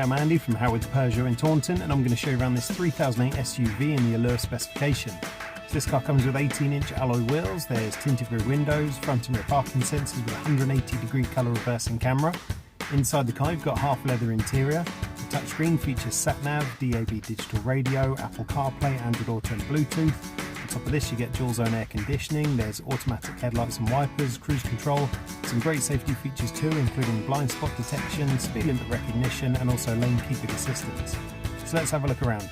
Hi, I'm Andy from Howard's Peugeot in Taunton, and I'm going to show you around this 3008 SUV in the Allure specification. So this car comes with 18-inch alloy wheels, there's tinted rear windows, front and rear parking sensors with a 180-degree colour reversing camera. Inside the car you've got half leather interior. The touchscreen features sat-nav, DAB digital radio, Apple CarPlay, Android Auto and Bluetooth. On top of this you get dual zone air conditioning, there's automatic headlights and wipers, cruise control, some great safety features too, including blind spot detection, speed limit recognition and also lane keeping assistance. So let's have a look around.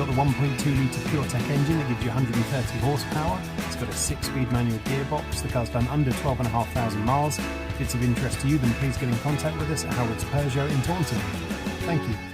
The 1.2 litre PureTech engine that gives you 130 horsepower. It's got a 6-speed manual gearbox. The car's done under 12,500 miles. If it's of interest to you, then please get in contact with us at Howard's Peugeot in Taunton. Thank you.